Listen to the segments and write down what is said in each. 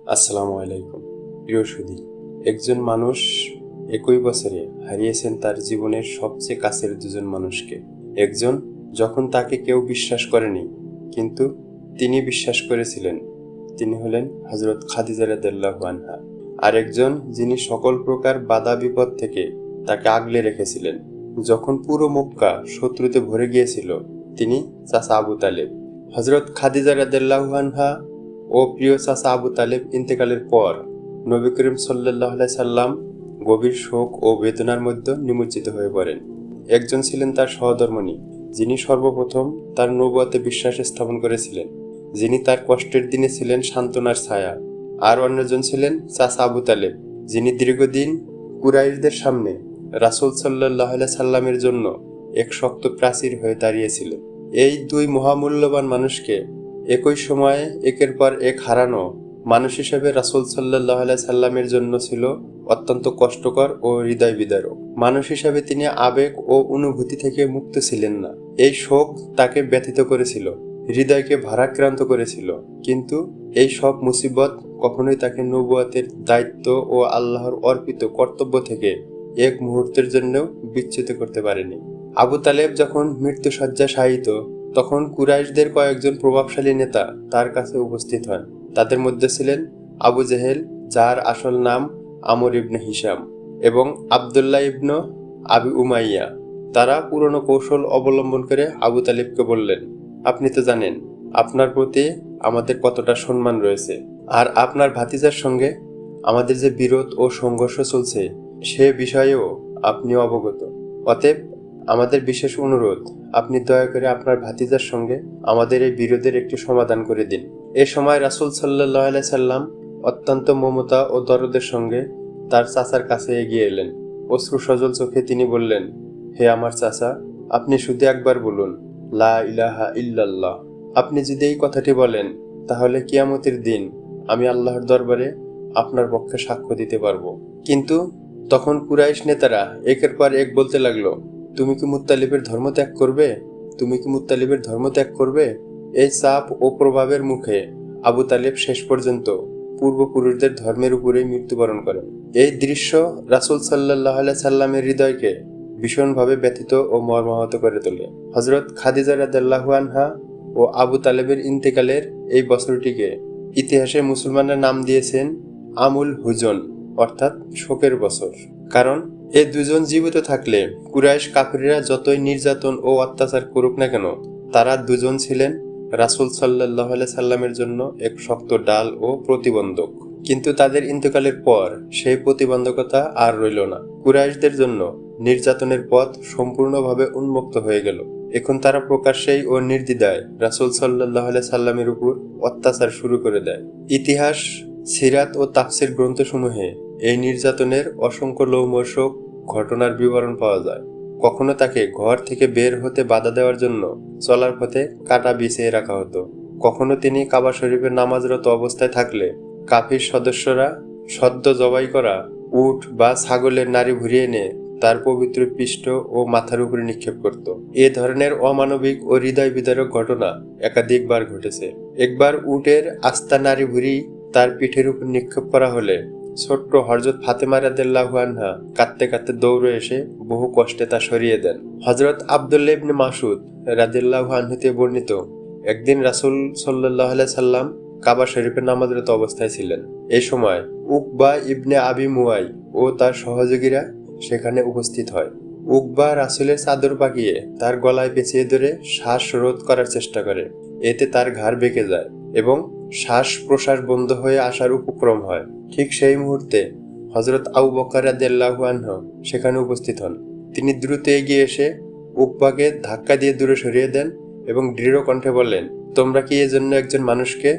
আসসালামু আলাইকুম। প্রিয় সুধী, একজন মানুষ একই বছরে হারিয়েছেন তার জীবনের সবচেয়ে কাছের দুজন মানুষকে। একজন যখন তাকে কেউ বিশ্বাস করেনি, কিন্তু তিনি বিশ্বাস করেছিলেন। তিনি হলেন হযরত খাদিজা রাদিয়াল্লাহু আনহা। আর একজন যিনি সকল প্রকার বাধা বিপদ থেকে তাকে আগলে রেখেছিলেন। যখন পুরো মক্কা শত্রুতে ভরে গিয়েছিল, তিনি চাচা আবু তালেব। হযরত খাদিজা রাদিয়াল্লাহু আনহা ও প্রিয় চাচা আবু তালেব ইন্তেকালের পর নবী করিম সাল্লাল্লাহু আলাইহি সাল্লাম গভীর শোক ও বেদনার মধ্যে নিমজ্জিত হয়ে পড়েন। একজন ছিলেন তার সহধর্মিণী, যিনি সর্বপ্রথম তার নবুয়তে বিশ্বাস স্থাপন করেছিলেন, যিনি তার কষ্টের দিনে ছিলেন সান্ত্বনার ছায়া। আর অন্যজন ছিলেন চাচা আবু তালেব, যিনি দীর্ঘদিন কুরাইশদের সামনে রাসূল সাল্লাল্লাহু আলাইহি সাল্লামের জন্য এক শক্ত প্রাচীর হয়ে দাঁড়িয়েছিলেন। এই দুই মহামূল্যবান মানুষকে একই সময়ে একের পর এক হারানো মানুষ হিসেবে রাসূল সাল্লাল্লাহু আলাইহি সাল্লামের জন্য ছিল অত্যন্ত কষ্টকর ও হৃদয় বিদারক। মানুষ হিসেবে তিনি আবেগ ও অনুভূতি থেকে মুক্ত ছিলেন না। এই শোক তাকে ব্যথিত করেছিল, হৃদয়কে ভারাক্রান্ত করেছিল। কিন্তু এই সব মুসিবত কখনোই তাকে নবুয়তের দায়িত্ব ও আল্লাহর অর্পিত কর্তব্য থেকে এক মুহূর্তের জন্য বিচ্যুত করতে পারেনি। আবু তালেব যখন মৃত্যুশয্যা শায়িত, তখন কুরাইশদের কয়েকজন প্রভাবশালী নেতা তার কাছে উপস্থিত হন। তাদের মধ্যে ছিলেন আবু জেহেল, যার আসল নাম আমর ইবনে হিশাম, এবং আবদুল্লাহ ইবনে আবি উমাইয়া। তারা পুরনো কৌশল অবলম্বন করে আবু তালেবকে বললেন, আপনি তো জানেন আপনার প্রতি আমাদের কতটা সম্মান রয়েছে, আর আপনার ভাতিজার সঙ্গে আমাদের যে বিরোধ ও সংঘর্ষ চলছে সে বিষয়েও আপনিও অবগত। অতএব আমাদের বিশেষ অনুরোধ, আপনি দয়া করে আপনার ভাতিজার সঙ্গে আমাদের এই বিরোধের একটি সমাধান করে দিন। এ সময় রাসূল সাল্লাল্লাহু আলাইহি সাল্লাম অত্যন্ত মমতা ও দরদের সঙ্গে তার চাচার কাছে এগিয়ে এলেন। অশ্রু সজল চোখে তিনি বললেন, হে আমার চাচা, আপনি শুধু একবার বলুন, লা ইলাহা ইল্লাল্লাহ। আপনি যদি এই কথাটি বলেন, তাহলে কিয়ামতের দিন আমি আল্লাহর দরবারে আপনার পক্ষে সাক্ষ্য দিতে পারবো। কিন্তু তখন কুরাইশ নেতারা একের পর এক বলতে লাগলো, তুমি কি মুত্তালিবের ধর্ম ত্যাগ করবে? তুমি কি মুত্তালিবের ধর্ম ত্যাগ করবে? এই চাপ ও প্রভাবের মুখে আবু তালেব শেষ পর্যন্ত পূর্বপুরুষদের ধর্মের উপরেই মৃত্যুবরণ করেন। এই দৃশ্য রাসূল সাল্লাল্লাহু আলাইহি সাল্লামের হৃদয়কে ভীষণভাবে ব্যথিত ও মর্মাহত করে তোলে। হযরত খাদিজা রাদিয়াল্লাহু আনহা ও আবু তালেবের ইন্তেকালের এই বছরটিকে ইতিহাসে মুসলমানরা নাম দিয়েছেন আমুল হুজন, অর্থাৎ শোকের বছর। কারণ এই দুজন জীবিত থাকলে কুরাইশ কাফিররা যতই নির্যাতন ও অত্যাচার করুক না কেন, তারা দুজন ছিলেন রাসূল সাল্লাল্লাহু আলাইহি সাল্লামের জন্য এক শক্ত ডাল ও প্রতিবন্ধক। কিন্তু তাদের ইন্তেকালের পর সেই প্রতিবন্ধকতা আর রইল না। কুরাইশদের জন্য নির্যাতনের পথ সম্পূর্ণভাবে উন্মুক্ত হয়ে গেল। এখন তারা প্রকাশ্যেই ও নির্দ্বিধায় রাসূল সাল্লাল্লাহু আলাইহি সাল্লামের উপর অত্যাচার শুরু করে দেয়। ইতিহাস, সিরাত ও তাফসীর গ্রন্থসমূহে এই নির্যাতনের অসংখ্য লোমহর্ষক ঘটনার বিবরণ পাওয়া যায়। কখনো তাকে ঘর থেকে বের হতে বাধা দেওয়ার জন্য চলার পথে কাঁটা বিছিয়ে রাখা হতো। কখনো তিনি কাবা শরীফে নামাজরত অবস্থায় থাকলে কাফির সদস্যরা সদ্য জবাই করা উট বা ছাগলের নাড়ি ভুঁড়িয়ে এনে তার পবিত্র পৃষ্ঠ ও মাথার উপরে নিক্ষেপ করত। এ ধরনের অমানবিক ও হৃদয় বিদারক ঘটনা একাধিকবার ঘটেছে। একবার উটের আস্তা নাড়ি ভুঁড়ি তার পিঠের উপর নিক্ষেপ করা হলে ছোট্ট হযরত ফাতেমা রাদিয়াল্লাহু আনহা কাঁদতে কাঁদতে দৌড়ে এসে বহু কষ্টে তা সরিয়ে দেন। হযরত আব্দুল্লাহ ইবনে মাসউদ রাদিয়াল্লাহু আনহু তে বর্ণিত, একদিন রাসূল সাল্লাল্লাহু আলাইহি সাল্লাম কাবা শরীফে নামাজরত অবস্থায় ছিলেন। এই সময় উকবা ইবনে আবি মুয়াই ও তার সহযোগীরা সেখানে উপস্থিত হয়। উকবা রাসূলের চাদর পাকিয়ে তার গলায় পেঁচিয়ে ধরে শ্বাস রোধ করার চেষ্টা করে। এতে তার ঘাড় বেঁকে যায় এবং শ্বাস প্রশ্বাস বন্ধ হয়ে আসার উপক্রম হয়। ঠিক সেই মুহূর্তে হযরত আবু বকর রাদিয়াল্লাহু আনহু সেখানে উপস্থিত হন। তিনি দ্রুত এগিয়ে এসে উকবাকে ধাক্কা দিয়ে দূরে সরিয়ে দেন এবং দৃঢ় কণ্ঠে বললেন, তোমরা কি এজন্য একজন মানুষকে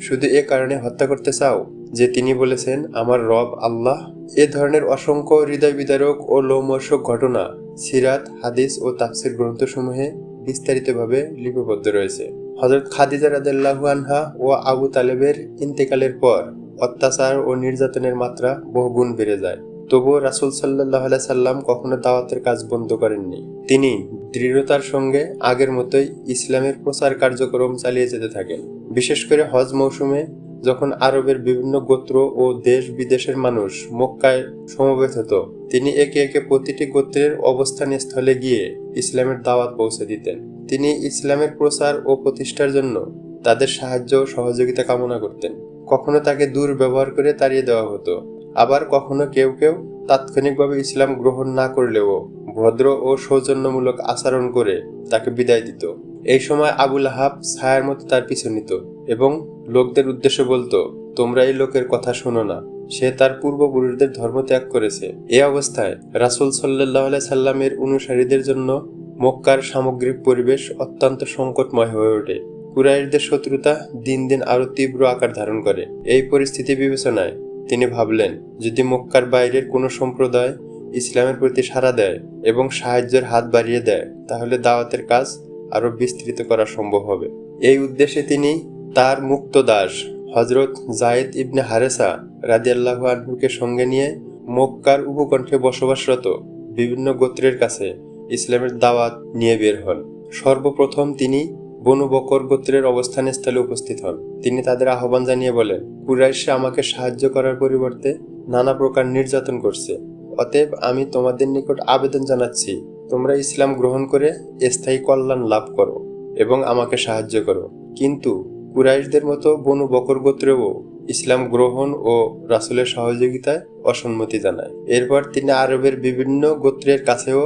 শুধু এ কারণে হত্যা করতে চাও যে তিনি বলেছেন আমার রব আল্লাহ? এ ধরনের অসংখ্য হৃদয় বিদারক ও লোমহর্ষক ঘটনা সিরাত, হাদিস ও তাফসীর গ্রন্থসমূহে বিস্তারিতভাবে লিপিবদ্ধ রয়েছে। হযরত খাদিজা রাদিয়াল্লাহু আনহা ও আবু তালেবের ইন্তেকালের পর অত্যাচার ও নির্যাতনের মাত্রা বহুগুণ বেড়ে যায়। তবুও রাসূল সাল্লাল্লাহু আলাইহি সাল্লাম কখনো দাওয়াতের কাজ বন্ধ করেননি। তিনি দৃঢ়তার সঙ্গে আগের মতোই ইসলামের প্রচার কার্যক্রম চালিয়ে যেতে থাকেন। বিশেষ করে হজ মৌসুমে যখন আরবের বিভিন্ন গোত্র ও দেশ বিদেশের মানুষ মক্কায় সমবেত হতো, তিনি একে একে প্রতিটি গোত্রের অবস্থান স্থলে গিয়ে ইসলামের দাওয়াত পৌঁছে দিতেন। তিনি ইসলামের প্রচার ও প্রতিষ্ঠার জন্য তাদের সাহায্য ও সহযোগিতা কামনা করতেন। কখনো তাকে দুর্ব্যবহার করে তাড়িয়ে দেওয়া হতো, আবার কখনো কেউ কেউ তাৎক্ষণিকভাবে ইসলাম গ্রহণ না করলেও ভদ্র ও সৌজন্যমূলক আচরণ করে তাকে বিদায় দিত। এই সময় আবু লাহাব ছায়ার মতো তার পিছু নিত এবং লোকদের উদ্দেশ্যে বলতো, তোমরা এই লোকের কথা শোনো না, সে তার পূর্বপুরুষদের ধর্ম ত্যাগ করেছে। এই অবস্থায় রাসূল সাল্লাল্লাহু আলাইহি সাল্লামের অনুসারীদের জন্য মক্কার সামগ্রিক পরিবেশ অত্যন্ত সংকটময় হয়ে ওঠে। কুরাইশদের শত্রুতা দিন দিন আরো তীব্র আকার ধারণ করে। এই পরিস্থিতি বিবেচনায় তিনি ভাবলেন, যদি মক্কার বাইরের কোনো সম্প্রদায় ইসলামের প্রতি সাড়া দেয় এবং সাহায্যের হাত বাড়িয়ে দেয়, তাহলে দাওয়াতের কাজ আরো বিস্তৃত করা সম্ভব হবে। এই উদ্দেশ্যে তিনি তার মুক্ত দাস হযরত যায়েদ ইবনে হারেসা রাদিয়াল্লাহু আনহুকে সঙ্গে নিয়ে মক্কার উপকণ্ঠে বসবাসরত বিভিন্ন গোত্রের কাছে ইসলামের দাওয়াত নিয়ে বের হন। সর্বপ্রথম তিনি বনু বকর গোত্রের অবস্থানস্থলে উপস্থিত হন। তিনি তাদের আহ্বান জানিয়ে বলেন, কুরাইশরা আমাকে সাহায্য করার পরিবর্তে নানা প্রকার নির্যাতন করছে। অতএব আমি তোমাদের নিকট আবেদন জানাচ্ছি, তোমরা ইসলাম গ্রহণ করে স্থায়ী কল্যাণ লাভ করো এবং আমাকে সাহায্য করো। কিন্তু কুরাইশদের মতো বনু বকর গোত্রেও ইসলাম গ্রহণ ও রাসূলের সহযোগিতায় অসম্মতি জানায়। এরপর তিনি আরবের বিভিন্ন গোত্রের কাছেও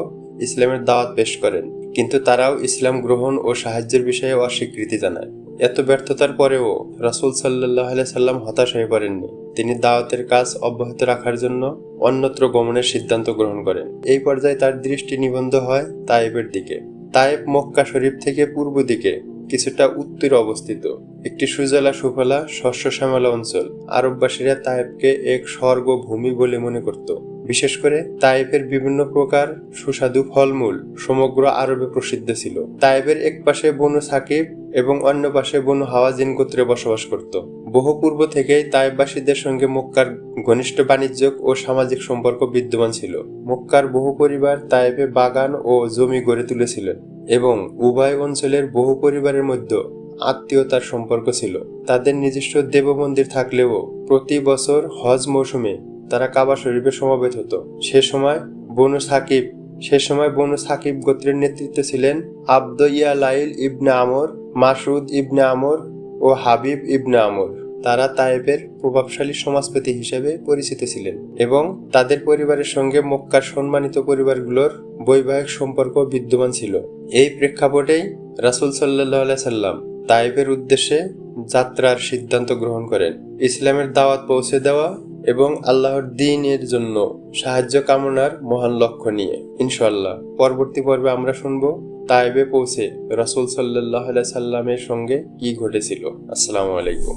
ইসলামের দাওয়াত পেশ করেন, কিন্তু তারাও ইসলাম গ্রহণ ও সাহায্যের বিষয়ে অস্বীকৃতি জানায়। এত ব্যর্থতার পরেও রাসূল সাল্লাল্লাহু আলাইহি সাল্লাম হতাশ হয়ে পড়েননি। তিনি দাওয়াতের কাজ অব্যাহত রাখার জন্য অন্যত্র গমনের সিদ্ধান্ত গ্রহণ করেন। এই পর্যায়ে তার দৃষ্টি নিবদ্ধ হয় তায়েফের দিকে। তায়েফ মক্কা শরীফ থেকে পূর্ব দিকে কিছুটা উত্তরে অবস্থিত একটি সুজলা সুফলা শস্য শ্যামলা অঞ্চল। আরববাসীরা তায়েফকে এক স্বর্গ ভূমি বলে মনে করত। বিশেষ করে তায়েফের বিভিন্ন প্রকার সুস্বাদু ফলমূল সমগ্র আরবে প্রসিদ্ধ ছিল। তায়েফের এক পাশে বনু সাকিব এবং অন্য পাশে বনু হাওয়াজিন গোত্রে বসবাস করত। বহু পূর্ব থেকেই তায়েফবাসীদের সঙ্গে মক্কার ঘনিষ্ঠ বাণিজ্যিক ও সামাজিক সম্পর্ক বিদ্যমান ছিল। মক্কার বহু পরিবার তায়েফে বাগান ও জমি গড়ে তুলেছিলেন এবং উভয় অঞ্চলের বহু পরিবারের মধ্যে আত্মীয়তার সম্পর্ক ছিল। তাদের নিজস্ব দেবমন্দির থাকলেও প্রতি বছর হজ মৌসুমে তারা কাবা শরীফে সমবেত হতো। সে সময় বনু সাকিব গোত্রের নেতৃত্বে ছিলেন আবদ ইয়ালাইল ইবনে আমর, মাসউদ ইবনে আমর ও হাবিব ইবনে আমর। তারা তায়েফের প্রভাবশালী সমাজপতি হিসেবে পরিচিত ছিলেন এবং তাদের পরিবারের সঙ্গে মক্কার সম্মানিত পরিবারগুলোর বৈবাহিক সম্পর্ক বিদ্যমান ছিল। এই প্রেক্ষাপটেই রাসূল সাল্লাল্লাহু আলাইহি সাল্লাম তায়েফের উদ্দেশ্যে যাত্রার সিদ্ধান্ত গ্রহণ করেন, ইসলামের দাওয়াত পৌঁছে দেওয়া এবং আল্লাহর দ্বীনের জন্য সাহায্য কামনার মহান লক্ষ্য নিয়ে। ইনশাআল্লাহ পরবর্তী পর্বে আমরা শুনবো তায়েফে পৌঁছে রাসূল সাল্লাল্লাহু আলাইহি সাল্লামের সঙ্গে কি ঘটেছিল। আসসালামু আলাইকুম।